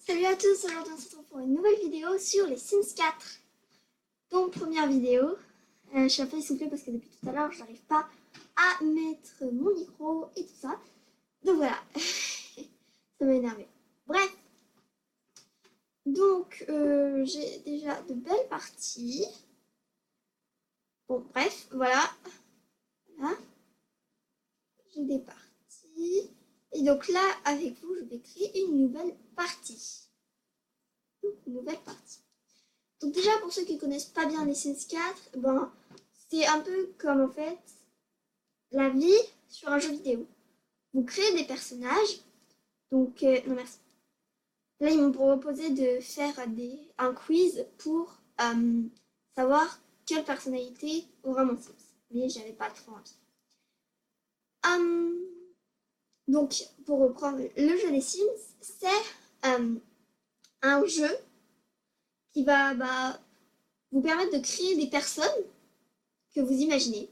Salut à tous, aujourd'hui on se retrouve pour une nouvelle vidéo sur les Sims 4. Donc première vidéo, je suis un peu essoufflée parce que depuis tout à l'heure je n'arrive pas à mettre mon micro et tout ça. Donc voilà, ça m'a énervé. Bref, donc j'ai déjà de belles parties. Bon bref, voilà. J'ai des parties. Et donc là, avec vous, je vais créer une nouvelle partie. Donc déjà, pour ceux qui ne connaissent pas bien les Sims 4, c'est un peu comme en fait la vie sur un jeu vidéo. Vous créez des personnages. Donc, non merci. Là, ils m'ont proposé de faire un quiz pour savoir quelle personnalité aura mon Sims. Mais j'avais pas trop envie. Donc, pour reprendre, le jeu des Sims, c'est un jeu qui va vous permettre de créer des personnes que vous imaginez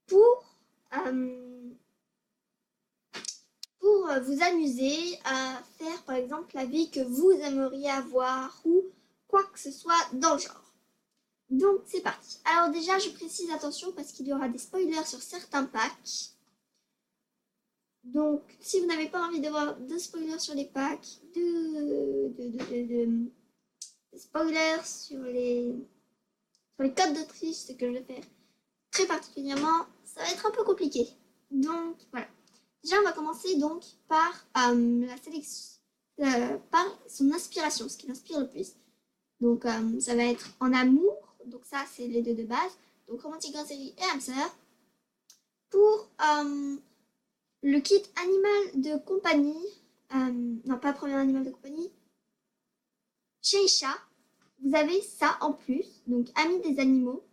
pour vous amuser à faire par exemple la vie que vous aimeriez avoir ou quoi que ce soit dans le genre. Donc c'est parti. Alors déjà je précise attention parce qu'il y aura des spoilers sur certains packs. Donc si vous n'avez pas envie d'avoir de spoilers sur les packs, de spoilers sur les codes de triche, ce que je vais faire très particulièrement, ça va être un peu compliqué. Donc voilà. Déjà on va commencer donc par la sélection, par son inspiration, ce qui l'inspire le plus. Donc ça va être en amour, donc ça c'est les deux de base, donc romantique en série et âme sœur. Pour le kit animal de compagnie, non pas premier animal de compagnie, chien et chat, vous avez ça en plus, donc ami des animaux,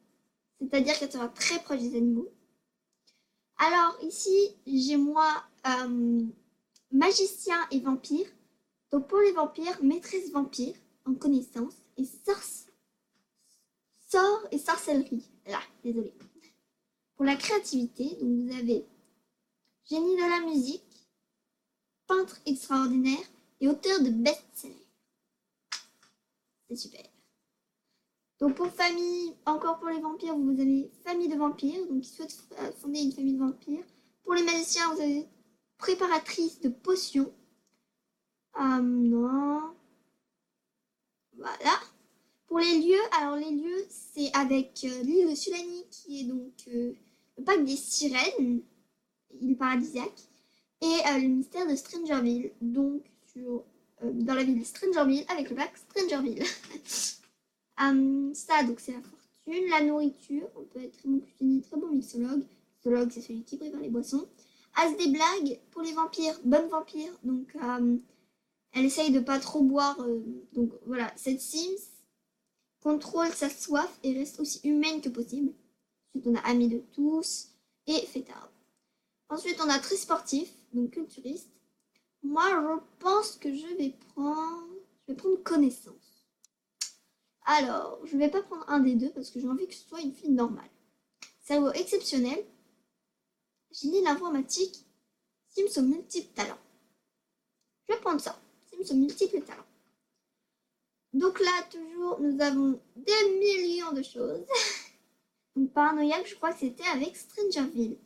c'est-à-dire qu'elle sera très proche des animaux. Alors ici, j'ai moi magicien et vampire. Donc pour les vampires, maîtresse vampire en connaissance et sort et sorcellerie. Là, désolé. Pour la créativité, donc vous avez génie de la musique, peintre extraordinaire et auteur de best-sellers. C'est super. Donc pour famille, encore pour les vampires, vous avez famille de vampires, donc qui souhaitent fonder une famille de vampires. Pour les magiciens, vous avez préparatrice de potions. Non. Voilà. Pour les lieux, alors les lieux, c'est avec l'île de Sulani, qui est donc le parc des sirènes, île paradisiaque, et le mystère de Strangerville, donc dans la ville de Strangerville, avec le parc Strangerville. Ça, donc c'est la fortune, la nourriture, on peut être très bon cuisinier, très bon mixologue. Mixologue, c'est celui qui prépare les boissons. As des blagues, pour les vampires, bonne vampire, donc elle essaye de pas trop boire, donc voilà, cette Sims contrôle sa soif et reste aussi humaine que possible. Ensuite, on a ami de tous et fêtard. Ensuite, on a très sportif, donc culturiste. Moi, je pense que je vais prendre connaissance. Alors, je ne vais pas prendre un des deux parce que j'ai envie que ce soit une fille normale. Cerveau exceptionnel, génie de l'informatique, Sims aux multiples talents. Je vais prendre ça, Sims aux multiples talents. Donc là, toujours, nous avons des millions de choses. Donc paranoïaque, je crois que c'était avec Strangerville.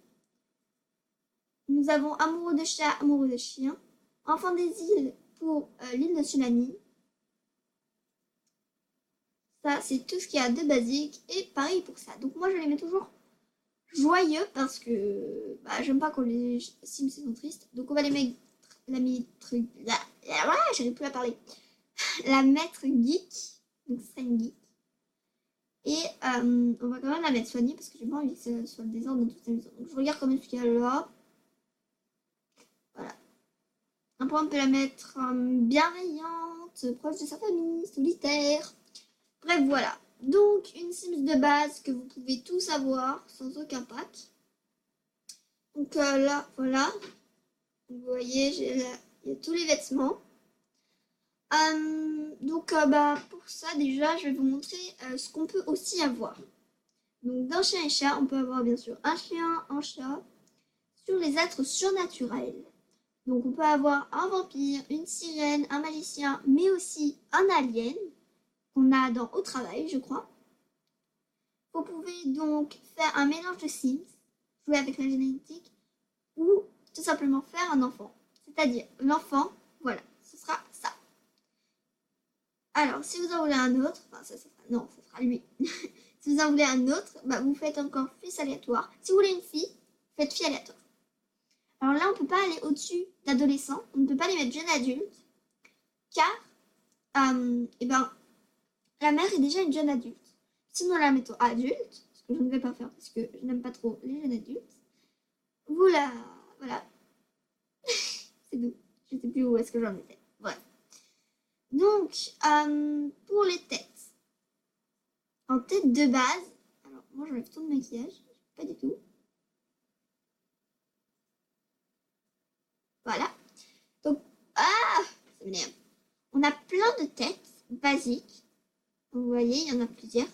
Nous avons amoureux de chat, amoureux de chien. Enfant des îles pour l'île de Sulani. Ça, c'est tout ce qu'il y a de basique. Et pareil pour ça. Donc moi, je les mets toujours joyeux parce que j'aime pas quand les Sims sont tristes. Donc on va les mettre j'arrive plus à parler. La maître geek. Donc c'est une geek. Et on va quand même la mettre soignée parce que j'ai pas envie que ce soit le désordre dans toute la maison. Donc je regarde quand même ce qu'il y a là. Voilà. Après on peut la mettre bienveillante, proche de sa famille, solitaire. Bref, voilà. Donc, une Sims de base que vous pouvez tous avoir sans aucun pack. Donc là, voilà. Vous voyez, il y a tous les vêtements. Donc, pour ça, déjà, je vais vous montrer ce qu'on peut aussi avoir. Donc, dans chien et chat, on peut avoir bien sûr un chien, un chat. Sur les êtres surnaturels. Donc on peut avoir un vampire, une sirène, un magicien, mais aussi un alien qu'on a au travail, je crois. Vous pouvez donc faire un mélange de Sims, jouer avec la génétique, ou tout simplement faire un enfant. C'est-à-dire l'enfant, voilà, ce sera ça. Alors, si vous en voulez un autre, enfin ça sera, non, ça sera lui. Si vous en voulez un autre, bah, vous faites encore fils aléatoire. Si vous voulez une fille, faites fille aléatoire. Alors là, on ne peut pas aller au-dessus d'adolescents, on ne peut pas les mettre jeunes adultes, car eh ben, la mère est déjà une jeune adulte. Si nous la mettons adulte, ce que je ne vais pas faire parce que je n'aime pas trop les jeunes adultes, vous la... Voilà. C'est tout. Je ne sais plus où est-ce que j'en étais. Bref. Donc, pour les têtes. En tête de base, alors moi j'enlève tout le maquillage, pas du tout. Voilà. Donc, ah, ça m'énerve. On a plein de têtes basiques. Vous voyez, il y en a plusieurs.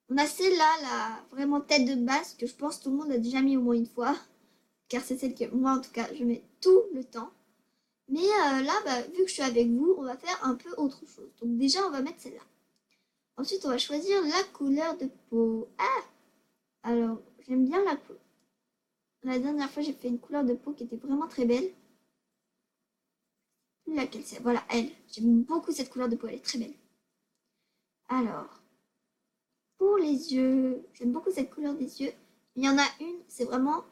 On a celle-là, la vraiment tête de base, que je pense tout le monde a déjà mis au moins une fois. Car c'est celle que moi, en tout cas, je mets tout le temps. Mais là, bah, vu que je suis avec vous, on va faire un peu autre chose. Donc déjà, on va mettre celle-là. Ensuite, on va choisir la couleur de peau. Ah! Alors, j'aime bien la couleur. La dernière fois, j'ai fait une couleur de peau qui était vraiment très belle. Laquelle c'est? Voilà, elle. J'aime beaucoup cette couleur de peau, elle est très belle. Alors, pour les yeux, j'aime beaucoup cette couleur des yeux. Il y en a une, c'est vraiment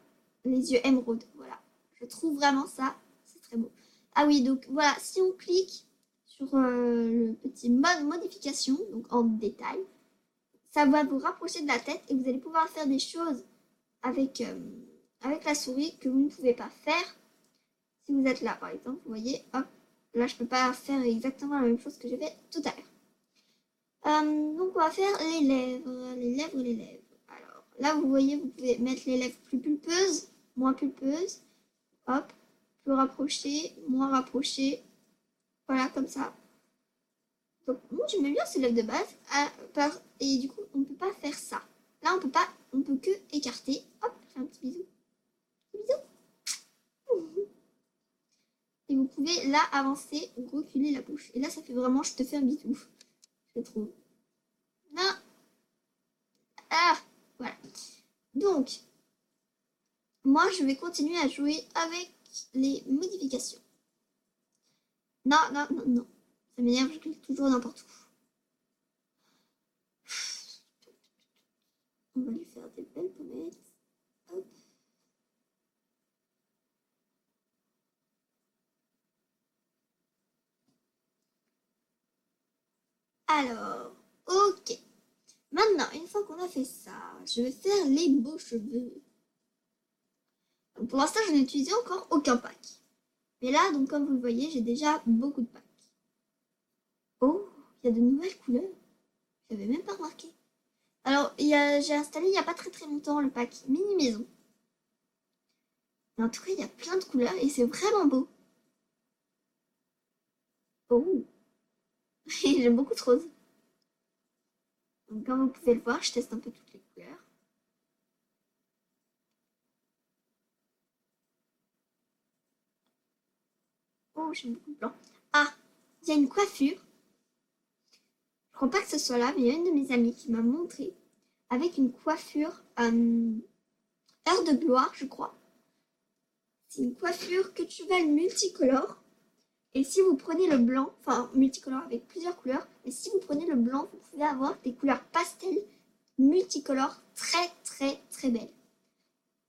les yeux émeraude. Voilà, je trouve vraiment ça, c'est très beau. Ah oui, donc voilà, si on clique sur le petit mode modification, donc en détail, ça va vous rapprocher de la tête et vous allez pouvoir faire des choses avec, avec la souris que vous ne pouvez pas faire si vous êtes là, par exemple. Vous voyez, hop, là, je ne peux pas faire exactement la même chose que j'ai fait tout à l'heure. Donc, on va faire les lèvres, les lèvres, les lèvres. Alors, là, vous voyez, vous pouvez mettre les lèvres plus pulpeuses, moins pulpeuses. Hop, plus rapprochées, moins rapprochées. Voilà, comme ça. Donc, moi, j'aime bien ces lèvres de base. Et du coup, on ne peut pas faire ça. Là, on peut pas, on peut que écarter. Hop, fais un petit bisou. Bisou. Et vous pouvez là avancer ou reculer la bouche. Et là, ça fait vraiment, je te fais un bisou. Je trouve. Là. Ah, voilà. Donc, moi, je vais continuer à jouer avec les modifications. Non, non, non, non. Ça m'énerve, je clique toujours n'importe où. On va lui faire des belles pommettes. Hop. Alors, ok. Maintenant, une fois qu'on a fait ça, je vais faire les beaux cheveux. Donc, pour l'instant, je n'ai utilisé encore aucun pack. Mais là, donc comme vous le voyez, j'ai déjà beaucoup de packs. Oh, il y a de nouvelles couleurs. Je n'avais même pas remarqué. Alors, j'ai installé il n'y a pas très très longtemps le pack Mini Maison. Et en tout cas, il y a plein de couleurs et c'est vraiment beau. Oh, j'aime beaucoup ce rose. Donc, comme vous pouvez le voir, je teste un peu toutes les couleurs. Oh, j'aime beaucoup le blanc. Ah, il y a une coiffure. Je crois pas que ce soit là, mais il y a une de mes amies qui m'a montré avec une coiffure heure de gloire, je crois. C'est une coiffure que tu vas multicolore. Et si vous prenez le blanc, enfin multicolore avec plusieurs couleurs, mais si vous prenez le blanc, vous pouvez avoir des couleurs pastel multicolores très très très belles.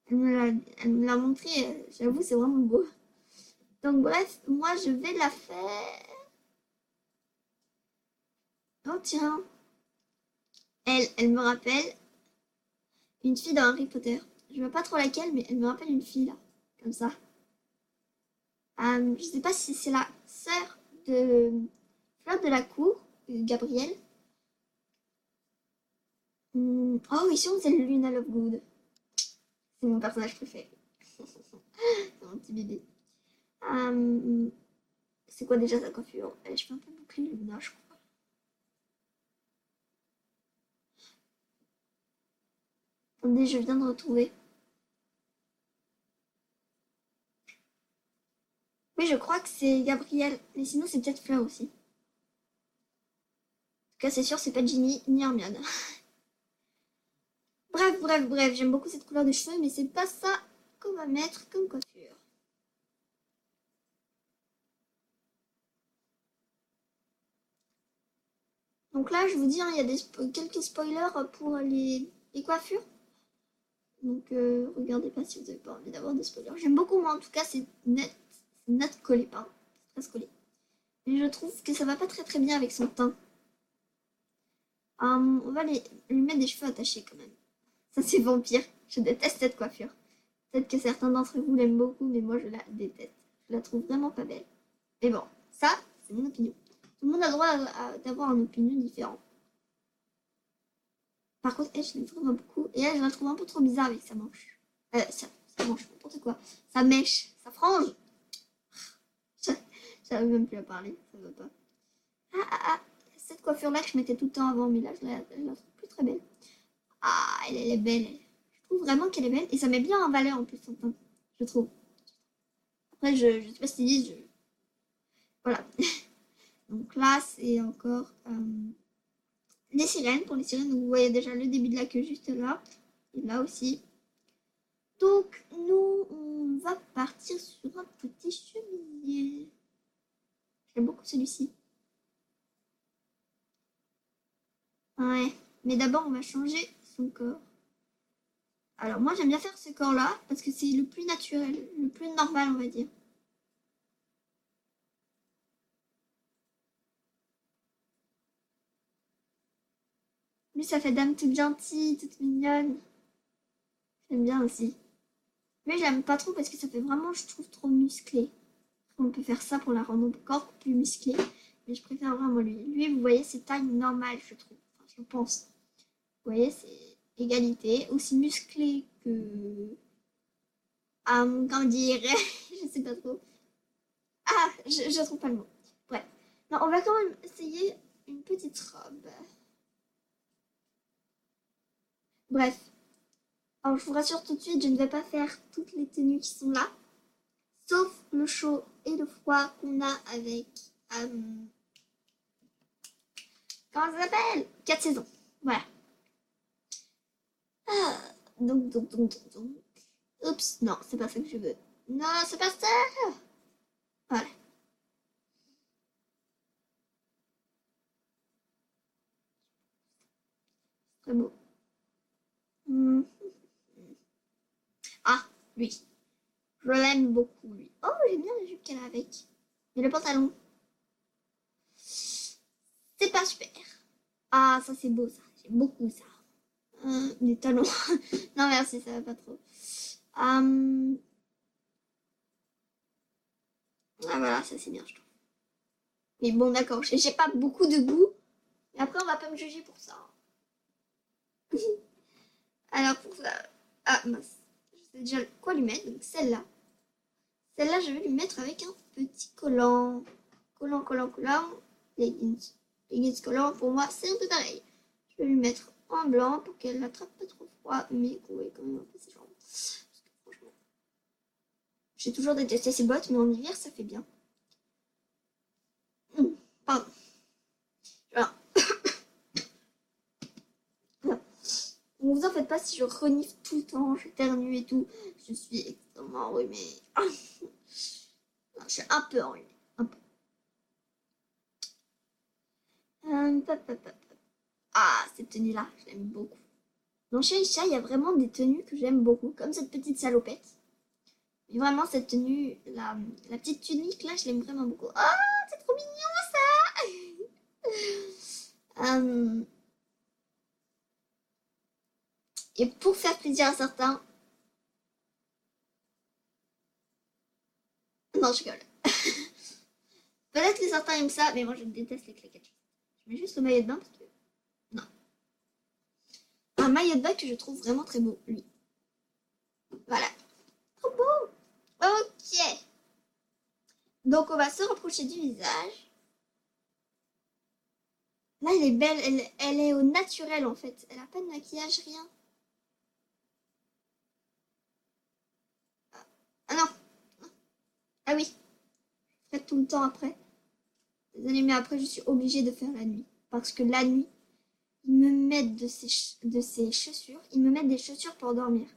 Elle me l'a montré, j'avoue, c'est vraiment beau. Donc bref, moi je vais la faire. Oh tiens, elle me rappelle une fille dans Harry Potter. Je vois pas trop laquelle, mais elle me rappelle une fille là, comme ça. Je sais pas si c'est la sœur de Fleur de la Cour, Gabrielle. Oh oui, c'est Luna Lovegood. C'est mon personnage préféré. C'est mon petit bébé. C'est quoi déjà sa coiffure? Je fais un peu boucler Luna, je crois. Attendez, je viens de retrouver. Oui, je crois que c'est Gabriel. Mais sinon, c'est peut-être Fleur aussi. En tout cas, c'est sûr, c'est pas Ginny ni Hermione. Bref, j'aime beaucoup cette couleur de cheveux, mais c'est pas ça qu'on va mettre comme coiffure. Donc là, je vous dis, hein, il y a quelques spoilers pour les coiffures. Donc regardez pas si vous n'avez pas envie d'avoir des spoilers. J'aime beaucoup, moi en tout cas, c'est net collé, pardon. C'est très collé. Mais je trouve que ça va pas très bien avec son teint. On va lui mettre des cheveux attachés quand même. Ça c'est vampire. Je déteste cette coiffure. Peut-être que certains d'entre vous l'aiment beaucoup, mais moi je la déteste. Je la trouve vraiment pas belle. Mais bon, ça, c'est mon opinion. Tout le monde a le droit d'avoir une opinion différente. Par contre, elle, je l'aime vraiment beaucoup. Et elle, je la trouve un peu trop bizarre avec sa manche. Sa manche, n'importe quoi. Sa mèche, sa frange. J'arrive même plus à parler, ça va pas. Ah, cette coiffure-là que je mettais tout le temps avant, mais là, je la trouve plus très belle. Ah, elle est belle. Je trouve vraiment qu'elle est belle. Et ça met bien en valeur en plus, son teint, je trouve. Après, je sais pas si disent. Voilà. Donc là, c'est encore les sirènes. Pour les sirènes, vous voyez déjà le début de la queue juste là. Et là aussi. Donc, nous, on va partir sur un petit chemisier. J'aime beaucoup celui-ci. Ouais. Mais d'abord, on va changer son corps. Alors, moi, j'aime bien faire ce corps-là parce que c'est le plus naturel, le plus normal, on va dire. Lui, ça fait dame toute gentille, toute mignonne. J'aime bien aussi. Mais j'aime pas trop parce que ça fait vraiment, je trouve, trop musclé. On peut faire ça pour la rendre encore plus musclée. Mais je préfère vraiment lui. Lui, vous voyez, c'est taille normale, je trouve. Enfin, je pense. Vous voyez, c'est égalité. Aussi musclé que... comment dire. Je sais pas trop. Ah, je trouve pas le mot. Bref. Non, on va quand même essayer une petite robe. Bref. Alors, je vous rassure tout de suite, je ne vais pas faire toutes les tenues qui sont là. Sauf le chaud et le froid qu'on a avec... comment ça s'appelle? 4 saisons. Voilà. Ah, donc. Oups, non, c'est pas ça que je veux. Non, c'est pas ça. Voilà, très beau. Hmm. Ah, lui. Je l'aime beaucoup, lui. Oh, j'aime bien la jupe qu'elle a avec. Mais le pantalon, c'est pas super. Ah, ça c'est beau, ça. J'aime beaucoup ça. Les talons. Non, merci, ça va pas trop. Ah, voilà, ça c'est bien, je trouve. Mais bon, d'accord, j'ai pas beaucoup de goût. Mais après, on va pas me juger pour ça. Alors, pour ça. Ah, mince. Je sais déjà quoi lui mettre. Donc, celle-là. Celle-là, je vais lui mettre avec un petit collant. Collant. Leggings. Leggings collant, pour moi, c'est un peu pareil. Je vais lui mettre en blanc pour qu'elle n'attrape pas trop froid, mais qu'on voit quand même un peu ses jambes. Parce que franchement, j'ai toujours détesté ces bottes, mais en hiver, ça fait bien. Pardon. Voilà. Ne vous en faites pas si je renifle tout le temps, je ternue et tout. Je suis extrêmement enrhumée. Je suis un peu enrhumée. Un peu. Ah, cette tenue-là, je l'aime beaucoup. Dans chez Isha, il y a vraiment des tenues que j'aime beaucoup, comme cette petite salopette. Mais vraiment, cette tenue, la petite tunique, là, je l'aime vraiment beaucoup. Oh, c'est trop mignon, ça. Et pour faire plaisir à certains... Non, je rigole. Peut-être que certains aiment ça, mais moi, je déteste les claquettes. Je mets juste le maillot de bain parce que... Non. Un maillot de bain que je trouve vraiment très beau, lui. Voilà. Trop beau. Ok. Donc, on va se rapprocher du visage. Là, elle est belle. Elle est au naturel, en fait. Elle a pas de maquillage, rien. Ah non. Ah oui. faites tout le temps après. Des années, mais après, je suis obligée de faire la nuit. Parce que la nuit, ils me mettent de ces chaussures. Ils me mettent des chaussures pour dormir.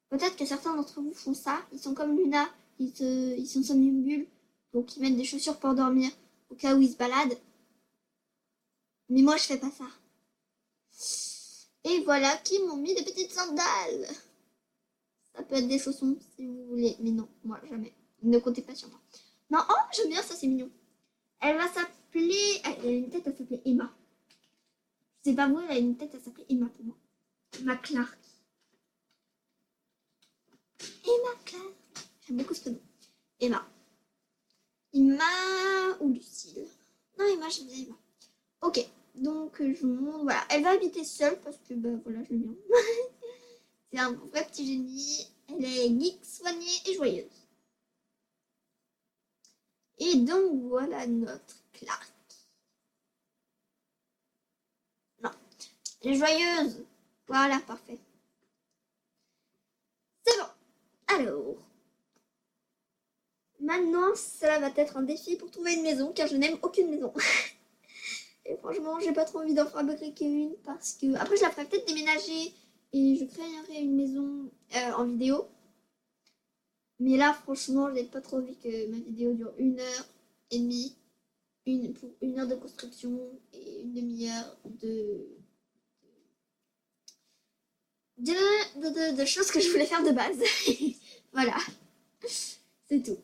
Peut-être que certains d'entre vous font ça. Ils sont comme Luna. Ils sont somnambules. Donc, ils mettent des chaussures pour dormir. Au cas où ils se baladent. Mais moi, je fais pas ça. Et voilà qui m'ont mis des petites sandales. Ça peut être des chaussons si vous voulez. Mais non, moi, jamais. Ne comptez pas sur moi. Non, oh, j'aime bien ça, c'est mignon. Elle va s'appeler... Elle a une tête à s'appeler Emma. Je sais pas vous, elle a une tête à s'appeler Emma pour moi. Emma Clark. Emma Clark. J'aime beaucoup ce nom. Emma. Emma ou Lucille. Non, Emma, j'aime bien Emma. Ok, donc je vous montre. Voilà, elle va habiter seule parce que, bah voilà, je l'aime bien. C'est un vrai petit génie. Elle est geek, soignée et joyeuse. Et donc, voilà notre Clark. Non, elle est joyeuse. Voilà, parfait. C'est bon. Alors, maintenant, cela va être un défi pour trouver une maison, car je n'aime aucune maison. Et franchement, j'ai pas trop envie d'en fabriquer une, parce que... Après, je la ferai peut-être déménager, et je créerai une maison en vidéo. Mais là, franchement, j'ai pas trop envie que ma vidéo dure 1h30, pour 1 heure de construction, et une demi-heure de choses que je voulais faire de base. Voilà. C'est tout.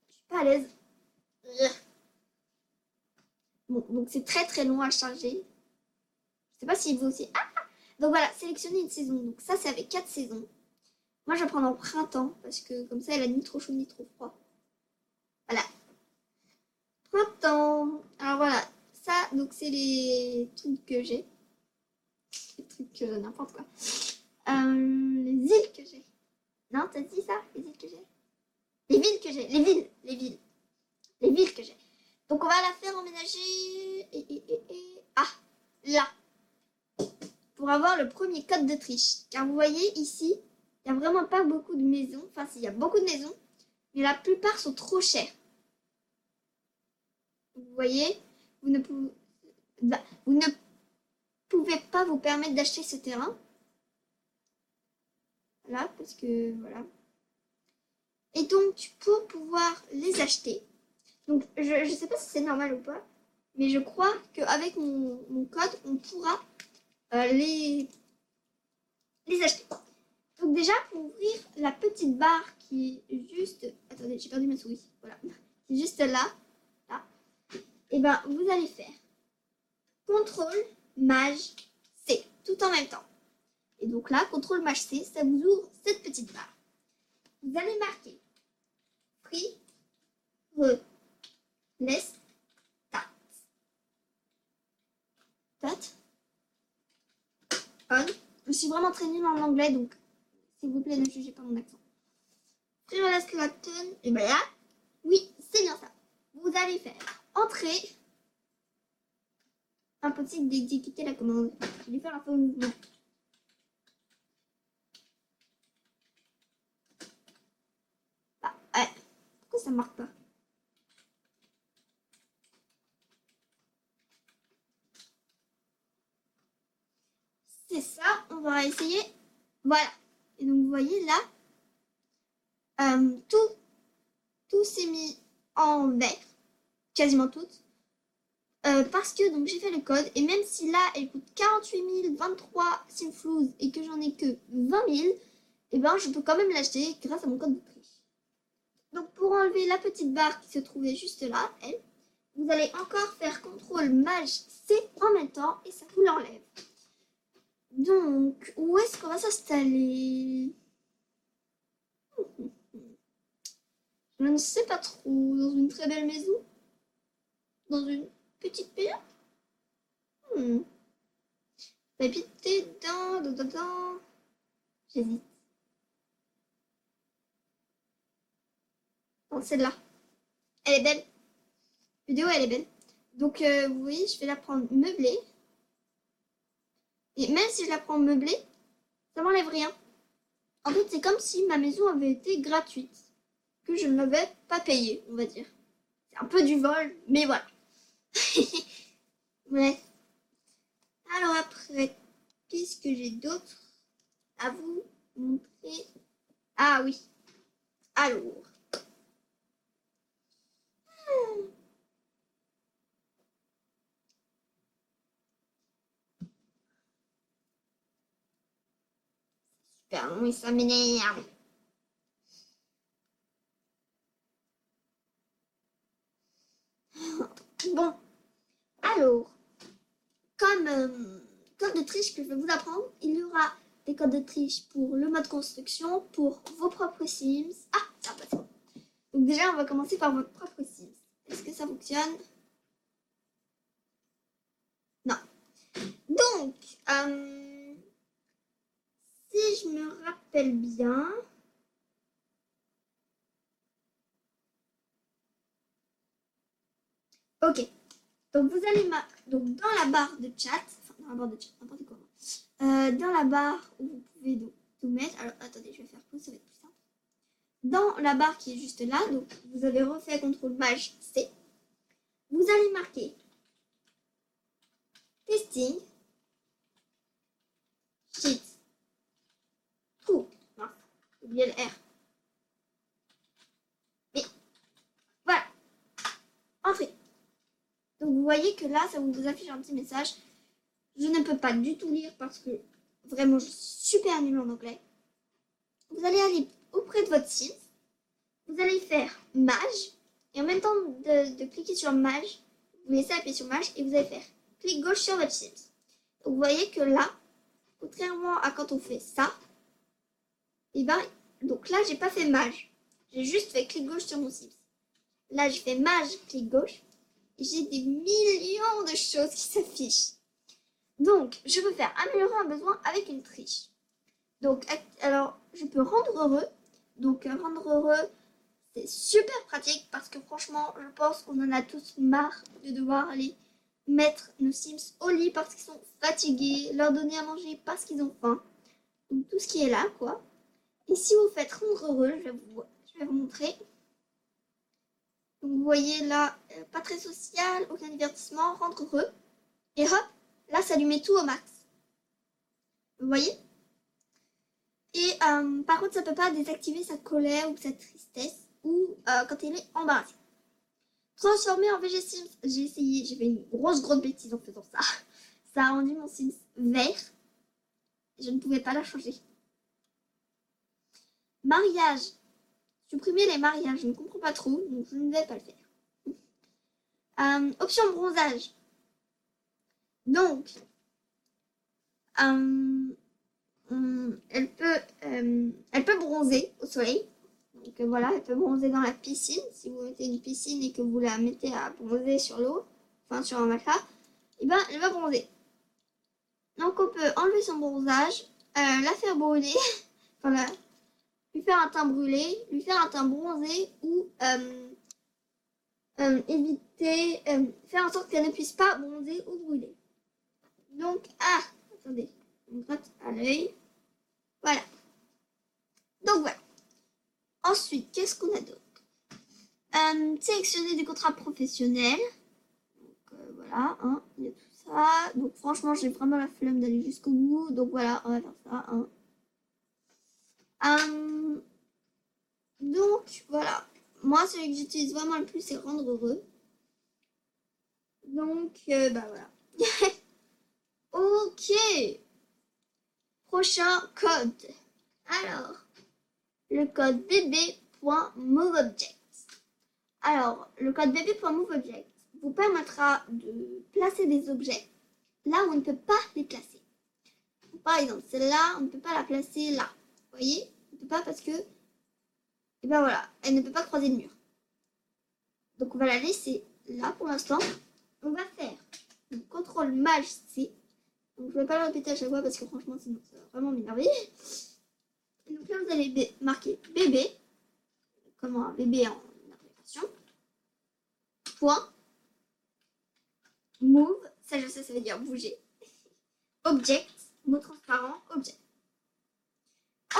Je suis pas à l'aise. Bon, donc c'est très très long à charger. Je sais pas si vous aussi. Ah, donc voilà, sélectionner une saison. Donc ça, c'est avec 4 saisons. Moi, je vais prendre en printemps parce que comme ça, elle a ni trop chaud ni trop froid. Voilà. Printemps. Alors voilà, ça, donc c'est les trucs que j'ai. Les trucs n'importe quoi. Les îles que j'ai. Non, t'as dit ça? Les îles que j'ai? Les villes que j'ai. Les villes que j'ai. Donc on va la faire emménager. Ah, là. Pour avoir le premier code de triche. Car vous voyez ici, il n'y a vraiment pas beaucoup de maisons. Enfin, il y a beaucoup de maisons, mais la plupart sont trop chères. Vous voyez, vous ne pouvez pas vous permettre d'acheter ce terrain. Voilà, parce que voilà. Et donc, pour pouvoir les acheter, donc je ne sais pas si c'est normal ou pas, mais je crois qu'avec mon code, on pourra les acheter. Donc déjà, pour ouvrir la petite barre qui est juste... Attendez, j'ai perdu ma souris. Voilà. Qui est juste là. Et ben, vous allez faire CTRL, Maj, C, tout en même temps. Et donc là, CTRL, Maj, C, ça vous ouvre cette petite barre. Vous allez marquer Free, Less, Tat. On. Je suis vraiment très nulle en anglais, donc s'il vous plaît, ne jugez pas mon accent. Free, Clapton, et ben là, oui, c'est bien ça. Vous allez faire entrer. Impossible d'exécuter la commande. Je vais faire un faux mouvement. Ah, ouais. Pourquoi ça ne marque pas? C'est ça, on va essayer. Voilà. Et donc vous voyez là, tout s'est mis en vert. Quasiment toutes. Parce que donc j'ai fait le code et même si là elle coûte 48 023 Simflouz et que j'en ai que 20 000, et ben je peux quand même l'acheter grâce à mon code de triche. Donc pour enlever la petite barre qui se trouvait juste là, vous allez encore faire CTRL Maj C en même temps et ça vous l'enlève. Donc où est-ce qu'on va s'installer? Je ne sais pas trop. Dans une très belle maison? Dans une petite pierre? Habiter dans... J'hésite. Dans celle-là. Elle est belle. La vidéo, elle est belle. Donc, vous voyez, je vais la prendre meublée. Et même si je la prends meublée, ça m'enlève rien. En fait, c'est comme si ma maison avait été gratuite. que je n'avais pas payé, on va dire. C'est un peu du vol, mais voilà. Ouais. Alors après, qu'est-ce que j'ai d'autre à vous montrer? Ah oui. Alors. Super long et ça m'énerve. Bon. Alors. Comme code de triche que je vais vous apprendre, il y aura des codes de triche pour le mode construction, pour vos propres Sims. Ah, ça va, c'est bon. Donc déjà, on va commencer par votre propre Sims. Est-ce que ça fonctionne? Non. Donc, si je me rappelle bien... Ok. Donc, vous allez donc dans la barre de chat, enfin dans la barre de chat, n'importe quoi. Dans la barre où vous pouvez donc tout mettre. Alors, attendez, je vais faire pause, ça va être plus simple. Dans la barre qui est juste là, donc vous avez refait CTRL-MAJ-C. Vous allez marquer testing, sheet, true. Non, j'ai oublié le R. Mais voilà, entrée. Donc vous voyez que là, ça vous affiche un petit message. Je ne peux pas du tout lire parce que vraiment, je suis super nulle en anglais. Vous allez aller auprès de votre Sims. Vous allez faire Maj. Et en même temps de cliquer sur Maj, vous laissez appuyer sur Maj et vous allez faire clic gauche sur votre Sims. Donc vous voyez que là, contrairement à quand on fait ça, et ben, donc là, j'ai pas fait Maj. J'ai juste fait clic gauche sur mon Sims. Là, je fais Maj, clic gauche. Et j'ai des millions de choses qui s'affichent. Donc, je peux faire améliorer un besoin avec une triche. Donc, alors, je peux rendre heureux. Donc, rendre heureux, c'est super pratique parce que franchement, je pense qu'on en a tous marre de devoir aller mettre nos Sims au lit parce qu'ils sont fatigués, leur donner à manger parce qu'ils ont faim. Donc, tout ce qui est là, quoi. Et si vous faites rendre heureux, je vais vous montrer. Donc, vous voyez là, pas très social, aucun divertissement, rendre heureux. Et hop, là, ça lui met tout au max. Vous voyez? Et par contre, ça ne peut pas désactiver sa colère ou sa tristesse ou quand il est embarrassé. Transformer en VG Sims, j'ai essayé, j'ai fait une grosse bêtise en faisant ça. Ça a rendu mon Sims vert. Je ne pouvais pas la changer. Mariage. Supprimer les mariages, je ne comprends pas trop, donc je ne vais pas le faire. Option bronzage. Donc, elle peut bronzer au soleil. Donc voilà, elle peut bronzer dans la piscine. Si vous mettez une piscine et que vous la mettez à bronzer sur l'eau, enfin sur un matelas, et ben elle va bronzer. Donc on peut enlever son bronzage, la faire brûler, enfin lui faire un teint brûlé, lui faire un teint bronzé ou éviter, faire en sorte qu'elle ne puisse pas bronzer ou brûler. Donc, attendez, on gratte à l'œil. Voilà. Donc voilà. Ensuite, qu'est-ce qu'on a d'autre? Sélectionner des contrats professionnels. Donc voilà, hein, il y a tout ça. Donc franchement, j'ai vraiment la flemme d'aller jusqu'au bout. Donc voilà, on va faire ça. Hein. Donc voilà. Moi, celui que j'utilise vraiment le plus, c'est rendre heureux. Donc, bah voilà. Ok. Prochain code. Alors, le code bb.moveObject. Alors, le code bb.moveObject vous permettra de placer des objets là où on ne peut pas les placer. Par exemple, celle-là, on ne peut pas la placer là. Vous voyez? On ne peut pas parce que, et ben voilà, elle ne peut pas croiser le mur. Donc, on va la laisser là pour l'instant. On va faire le CTRL-MAJ-C. Donc, je ne vais pas le répéter à chaque fois parce que franchement, sinon, ça va vraiment m'énerver. Donc là, vous allez marquer bébé, comme un bébé en abréviation. Point. Move, ça je sais, ça veut dire bouger. Object, mot transparent, objet.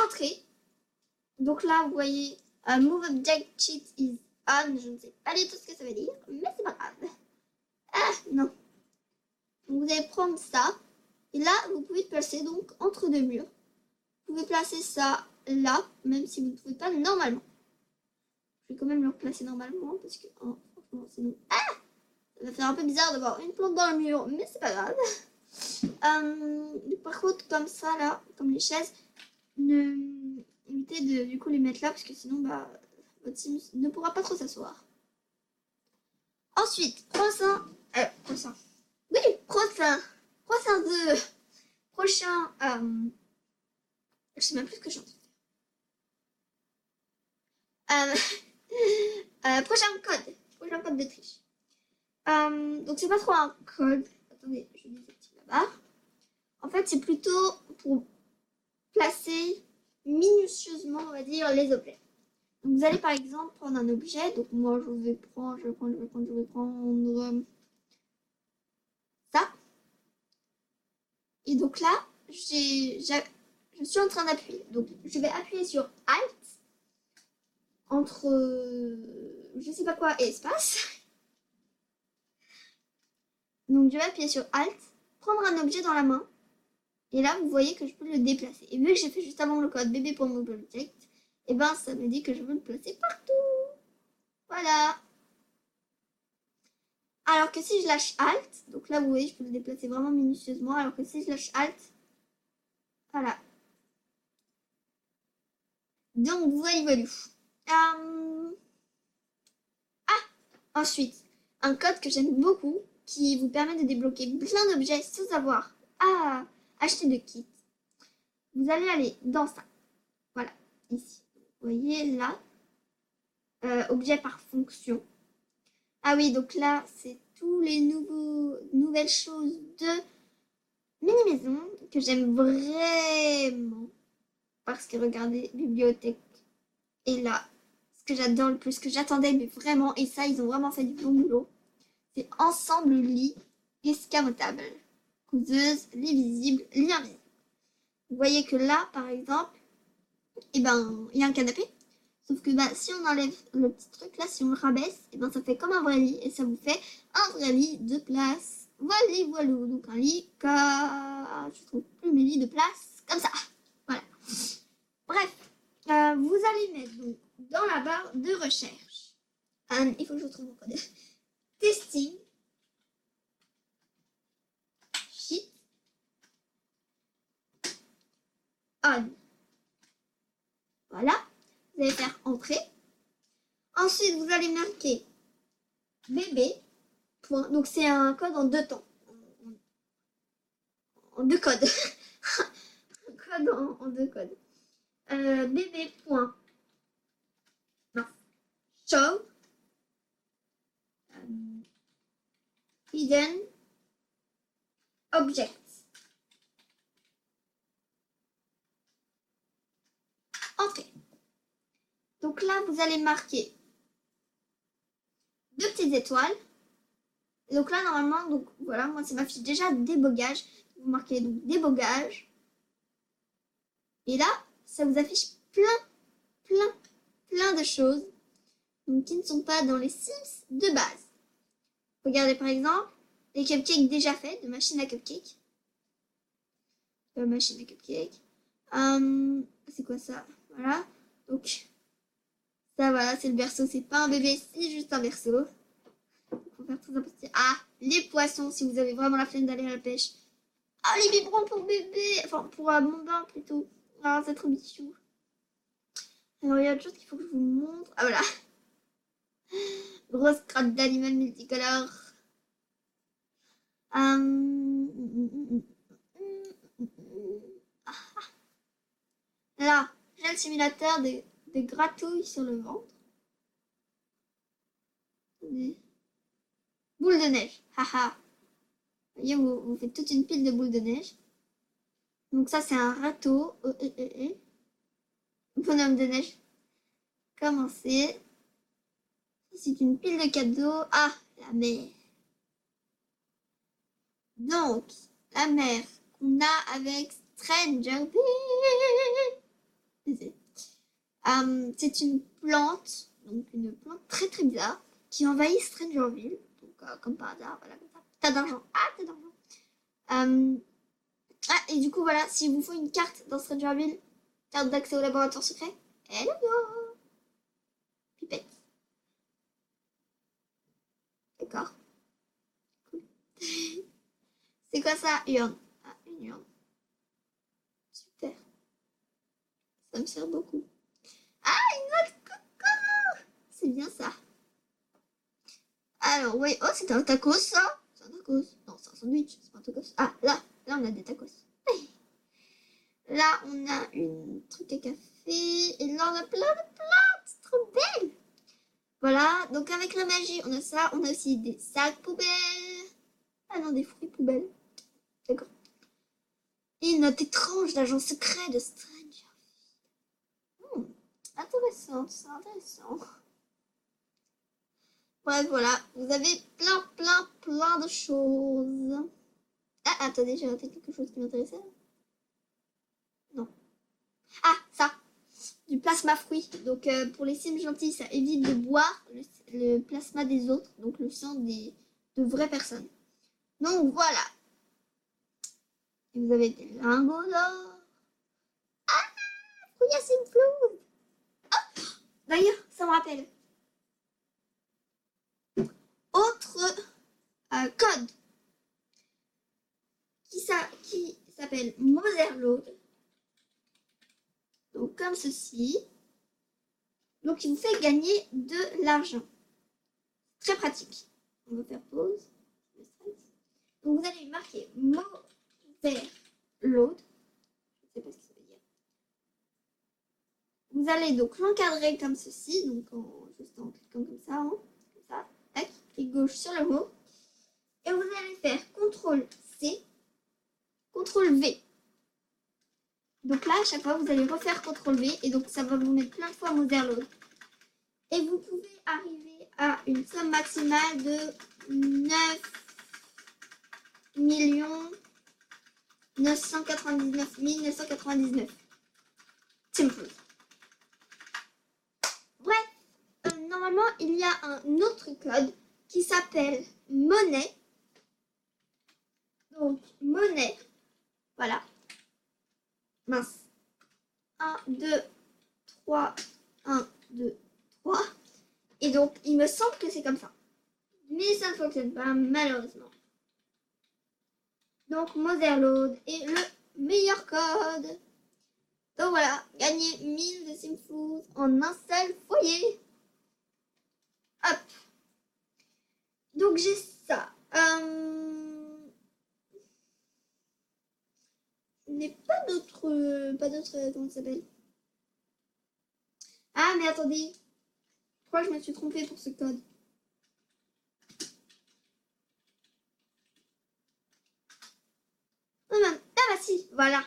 Entrée. Donc là, vous voyez, Move object cheat is on. Je ne sais pas du tout ce que ça veut dire, mais c'est pas grave. Ah, non. Donc, vous allez prendre ça. Et là, vous pouvez le placer donc entre deux murs. Vous pouvez placer ça là, même si vous ne pouvez pas normalement. Je vais quand même le replacer normalement parce que franchement, sinon. Ah, ça va faire un peu bizarre d'avoir une plante dans le mur, mais c'est pas grave. Par contre, comme ça, là, comme les chaises, évitez de du coup les mettre là parce que sinon, bah, votre Sims ne pourra pas trop s'asseoir. Ensuite, prochain. Oui, prochain 2. Prochain. Je sais même plus ce que je suis en train de faire. Prochain code de triche. Donc c'est pas trop un code. Attendez, je désactive la barre. En fait, c'est plutôt pour placer minutieusement, on va dire, les objets. Donc vous allez par exemple prendre un objet. Donc moi je vais prendre ça. Et donc là, je suis en train d'appuyer. Donc je vais appuyer sur Alt entre je sais pas quoi et espace. Donc je vais appuyer sur Alt, prendre un objet dans la main. Et là, vous voyez que je peux le déplacer. Et vu que j'ai fait juste avant le code bébé pour Move Object, et ben ça me dit que je veux le placer partout. Voilà. Alors que si je lâche Alt, donc là vous voyez, je peux le déplacer vraiment minutieusement. Alors que si je lâche Alt, voilà. Donc voilà. Ensuite, un code que j'aime beaucoup qui vous permet de débloquer plein d'objets sans avoir à acheter de kit. Vous allez aller dans ça. Voilà, ici. Vous voyez là, objet par fonction. Ah oui, donc là, c'est tous les nouvelles choses de mini-maison que j'aime vraiment. Parce que regardez, bibliothèque. Et là, ce que j'adore le plus, ce que j'attendais, mais vraiment, et ça, ils ont vraiment fait du bon boulot. C'est ensemble lit escamotable. Couseuse, lit visible, lit invisible. Vous voyez que là, par exemple, eh ben, il y a un canapé. Sauf que bah, si on enlève le petit truc là, si on le rabaisse, eh ben, ça fait comme un vrai lit. Et ça vous fait un vrai lit de place. Voilà. Donc un lit comme... Je trouve plus mes lits de place. Comme ça. Voilà. Bref. Vous allez mettre donc dans la barre de recherche. Il faut que je retrouve mon code. Testing. Sheet. On. Voilà. Vous allez faire entrée. Ensuite, vous allez marquer bébé. Point. Donc, c'est un code en deux temps. En deux codes. Un code en deux codes. Bébé. Point. Non. Show. Hidden. Object. Entrée. Donc là, vous allez marquer deux petites étoiles. Et donc là, normalement, donc voilà, moi, ça m'affiche déjà débogage. Vous marquez donc débogage. Et là, ça vous affiche plein de choses donc, qui ne sont pas dans les Sims de base. Regardez par exemple les cupcakes déjà faits de machine à cupcake. Machine à cupcake. C'est quoi ça? Voilà. Donc, ça, voilà, c'est le berceau. C'est pas un bébé, c'est juste un berceau. Il faut faire très attention. Ah, les poissons, si vous avez vraiment la flemme d'aller à la pêche. Ah, les biberons pour bébé. Enfin, pour mon bain plutôt. Ah, c'est trop bichou. Alors, il y a autre chose qu'il faut que je vous montre. Ah, voilà. Grosse crotte d'animal multicolore. Là, j'ai le simulateur des gratouilles sur le ventre. Boule de neige. Haha. Vous voyez, vous faites toute une pile de boules de neige. Donc ça, c'est un râteau. Bonhomme de neige. Commencez. C'est une pile de cadeaux. Ah, la mer. Donc, la mer qu'on a avec Stranger Things. C'est une plante, donc une plante très très bizarre, qui envahit Strangerville. Donc comme par hasard, voilà, comme ça. T'as d'argent. Ah, t'as d'argent. Et du coup, voilà, s'il vous faut une carte dans Strangerville, carte d'accès au laboratoire secret, hello, pipette. D'accord. Cool. C'est quoi ça? Urne. Ah, une urne. Super. Ça me sert beaucoup. Ah, une autre coco! C'est bien ça. Alors, oui. Oh, c'était un tacos, ça? C'est un tacos. Non, c'est un sandwich. C'est pas un tacos. Ah, là, on a des tacos. Là, on a une truc à café. Et là, on a plein de plantes. C'est trop belle. Voilà. Donc, avec la magie, on a ça. On a aussi des sacs poubelles. Ah non, des fruits poubelles. D'accord. Et une note étrange d'agent secret de Stranger. Intéressant, c'est intéressant. Bref, voilà. Vous avez plein de choses. Ah, attendez, j'ai raté quelque chose qui m'intéressait. Non. Ah, ça. Du plasma fruit. Donc, pour les sims gentils, ça évite de boire le plasma des autres. Donc, le sang de vraies personnes. Donc, voilà. Et vous avez des lingots d'or. Ah, fruit à sim flou. Oh, d'ailleurs, ça me rappelle. Autre code qui s'appelle Motherload. Donc, comme ceci. Donc, il vous fait gagner de l'argent. Très pratique. On va faire pause. Donc, vous allez marquer Motherload. Je ne sais pas ce que ça veut dire. Vous allez donc l'encadrer comme ceci. Donc, juste en cliquant comme ça. Comme ça. Tac. Clic gauche sur le mot. Et vous allez faire CTRL-C. CTRL-V. Donc là, à chaque fois, vous allez refaire CTRL-V. Et donc, ça va vous mettre plein de fois Motherload. Et vous pouvez arriver à une somme maximale de 9 999 999. Simple. Bref, normalement, il y a un autre code qui s'appelle monnaie. Donc, monnaie. Voilà. Mince. 1, 2, 3. 1, 2, 3. Et donc, il me semble que c'est comme ça. Mais ça ne fonctionne pas, malheureusement. Donc, Motherload est le meilleur code. Donc voilà, gagner 1000 de Simflouz en un seul foyer. Hop. Donc j'ai ça. Je n'ai pas d'autres... comment ça s'appelle? Ah, mais attendez. Je crois que je me suis trompée pour ce code. Ah bah si, voilà.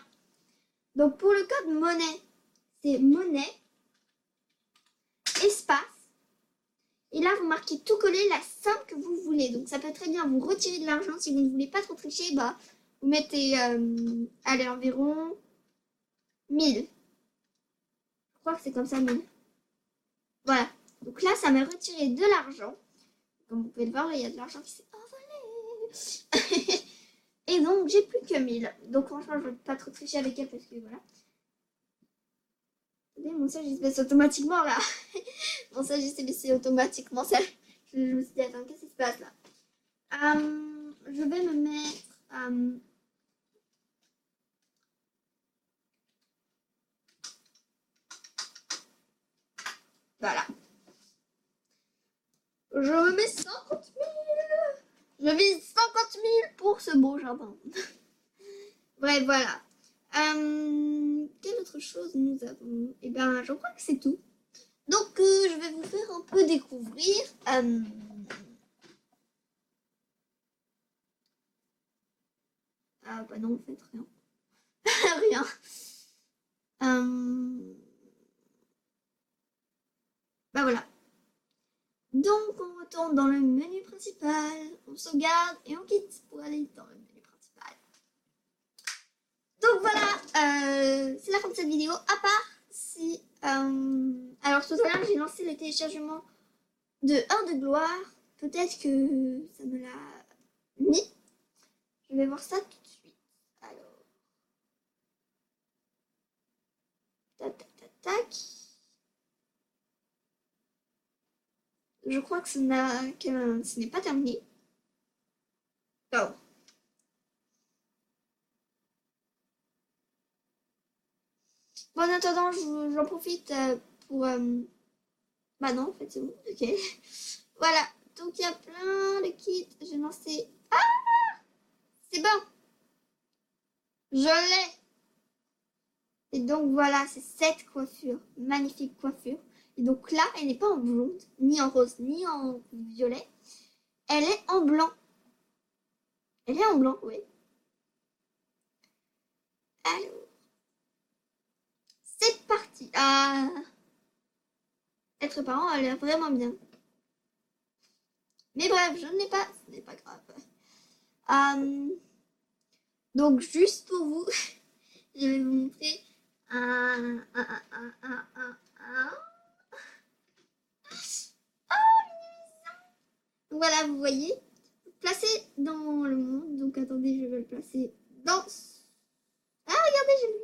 Donc pour le code monnaie, c'est monnaie, espace. Et là, vous marquez tout collé la somme que vous voulez. Donc ça peut très bien vous retirer de l'argent. Si vous ne voulez pas trop tricher, bah, vous mettez, allez, environ 1000. Je crois que c'est comme ça, 1000. Voilà. Donc là, ça m'a retiré de l'argent. Comme vous pouvez le voir, là, il y a de l'argent qui s'est envolé. Et donc, j'ai plus que 1000. Donc franchement, je ne veux pas trop tricher avec elle parce que voilà. Mon sage il se baisse automatiquement là. Mon sage il s'est baissé automatiquement. Ça, je me suis dit, attends, qu'est-ce qui se passe là? Je vais me mettre. Voilà. Je me mets 50 000. Je vise 50 000 pour ce beau jardin. Bref, voilà. Quelle autre chose nous avons? Eh bien, je crois que c'est tout. Donc, je vais vous faire un peu découvrir. Ah bah non, en fait, rien. Rien. Bah voilà. Donc, on retourne dans le menu principal. On sauvegarde et on quitte pour aller dans le menu principal. Donc voilà, c'est la fin de cette vidéo. À part si Alors tout à l'heure, j'ai lancé le téléchargement de Heure de Gloire. Peut-être que ça me l'a mis. Je vais voir ça tout de suite. Alors, tac, tac, tac, tac. Je crois que ce n'est pas terminé. Oh. Bon, en attendant, j'en profite pour... Bah non, en fait, c'est bon. Ok. Voilà. Donc, il y a plein de kits. J'ai lancé... Ah, c'est bon. Je l'ai. Et donc, voilà, c'est cette coiffure. Magnifique coiffure. Et donc là, elle n'est pas en blonde, ni en rose, ni en violet. Elle est en blanc. Elle est en blanc, oui. Alors, c'est parti. Ah, être parent a l'air vraiment bien. Mais bref, je ne l'ai pas. Ce n'est pas grave. Donc, juste pour vous, je vais vous montrer Voilà, vous voyez, placé dans le monde. Donc, attendez, je vais le placer dans... Ah, regardez, j'ai vu.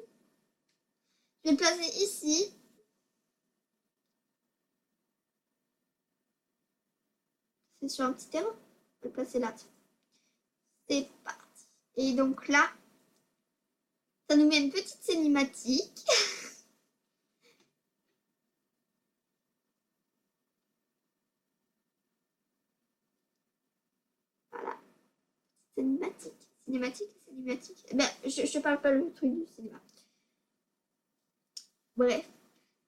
Je vais le placer ici. C'est sur un petit terrain. Je vais le placer là. C'est parti. Et donc là, ça nous met une petite cinématique. Voilà. Cinématique. Cinématique. Eh ben, je parle pas le truc du cinéma. Bref.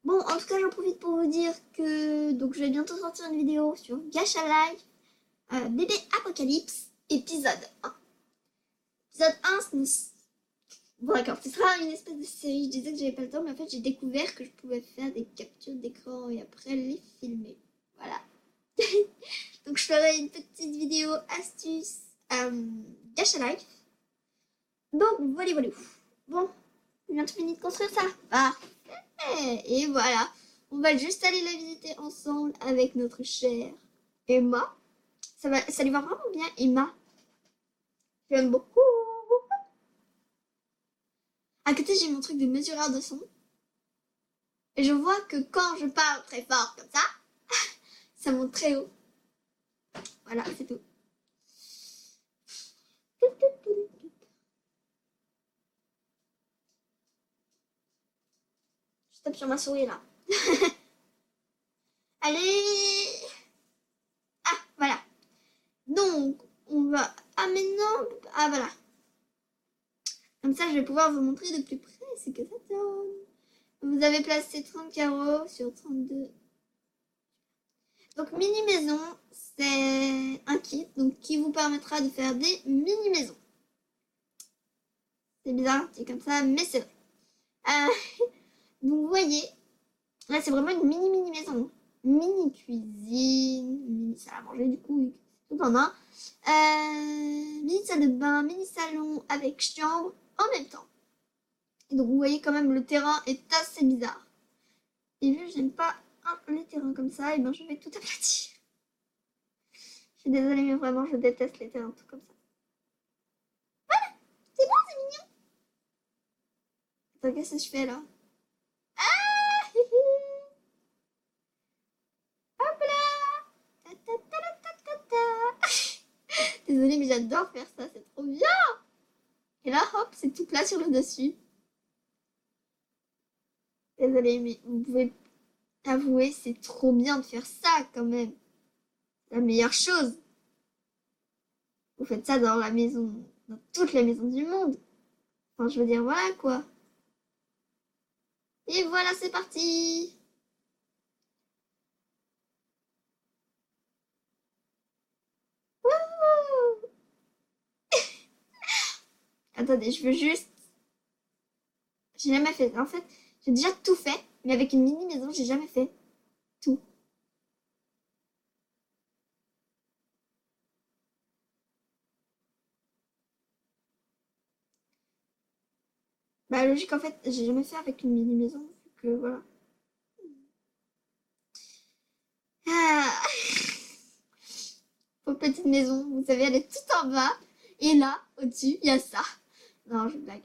Bon, en tout cas, j'en profite pour vous dire que donc je vais bientôt sortir une vidéo sur Gacha Life, Bébé Apocalypse, épisode 1. Épisode 1, bon, d'accord, ce sera une espèce de série. Je disais que j'avais pas le temps, mais en fait, j'ai découvert que je pouvais faire des captures d'écran et après les filmer. Voilà. Donc, je ferai une petite vidéo astuce Gacha Life. Donc, voilà. Bon, j'ai bientôt fini de construire ça. Parfait. Et voilà. On va juste aller la visiter ensemble avec notre chère Emma. Ça lui va vraiment bien, Emma. J'aime beaucoup. À côté, j'ai mon truc de mesureur de son. Et je vois que quand je parle très fort comme ça monte très haut. Voilà, c'est tout. Je tape sur ma souris là. Allez. Ah, voilà. Donc, on va... Ah, maintenant... Ah, voilà. Comme ça, je vais pouvoir vous montrer de plus près ce que ça donne. Vous avez placé 30 carreaux sur 32. Donc, mini maison, c'est un kit donc, qui vous permettra de faire des mini maisons. C'est bizarre, c'est comme ça, mais c'est vrai. Donc, vous voyez, là, c'est vraiment une mini maison. Mini cuisine, mini salle à manger, du coup, tout en un. Mini salle de bain, mini salon avec chambre en même temps. Et donc, vous voyez quand même, le terrain est assez bizarre. Et vu que j'aime pas les terrains comme ça, et ben je vais tout aplatir. Je suis désolée, mais vraiment, je déteste les terrains tout comme ça. Voilà, c'est bon, c'est mignon. Attends, qu'est-ce que je fais là? Ah, hop là. Désolée, mais j'adore faire ça, c'est trop bien. Et là, hop, c'est tout plat sur le dessus. Désolée, mais vous pouvez avouer, c'est trop bien de faire ça quand même. La meilleure chose. Vous faites ça dans la maison, dans toutes les maisons du monde. Enfin, je veux dire, voilà quoi. Et voilà, c'est parti. Wouhou. Attendez, je veux juste... J'ai jamais fait. En fait, j'ai déjà tout fait, mais avec une mini maison, j'ai jamais fait tout. Bah logique, en fait, j'ai jamais fait avec une mini maison, vu que voilà. Ah. Pour petite maison, vous savez, elle est tout en bas. Et là, au-dessus, il y a ça. Non, je blague.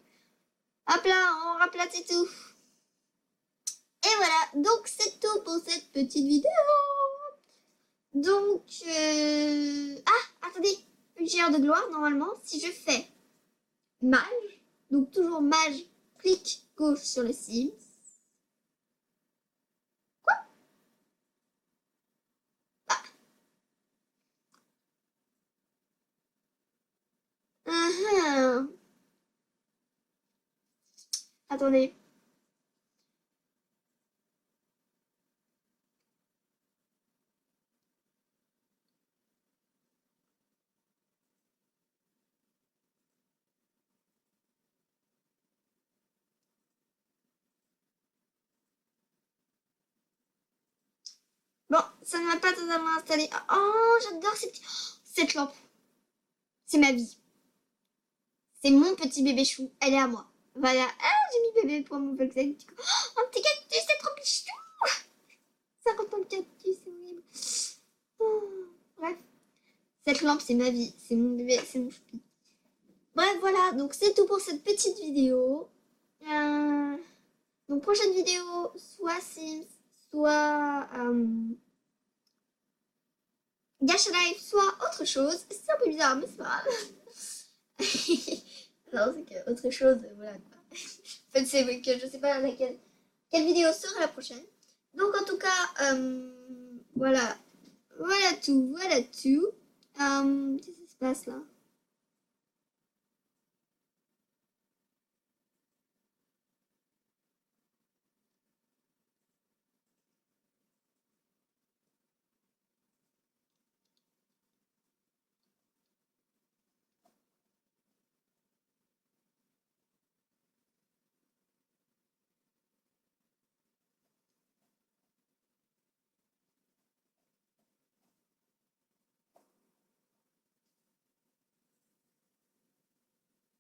Hop là, on raplatit tout. Et voilà, donc c'est tout pour cette petite vidéo. Donc, ah, attendez, une de gloire, normalement, si je fais mage, donc toujours mage, clic gauche sur le Sims. Quoi? Ah. Attendez. Bon, ça ne m'a pas totalement installé. Oh, j'adore cette lampe. C'est ma vie. C'est mon petit bébé chou. Elle est à moi. Voilà. Ah, j'ai mis bébé pour mon Volkswagen. Oh, un petit cactus, c'est trop chou. Ça ressemble cactus, c'est horrible. Oh, bref. Cette lampe, c'est ma vie. C'est mon bébé, c'est mon choupi. Bref, voilà. Donc, c'est tout pour cette petite vidéo. Donc, prochaine vidéo, soit Sims, soit Gacha Life, soit autre chose. C'est un peu bizarre, mais c'est pas grave. Non, c'est que autre chose, voilà. En fait, c'est que je sais pas quelle vidéo sera la prochaine. Donc, en tout cas, voilà. Voilà tout, voilà tout. Qu'est-ce qui se passe là?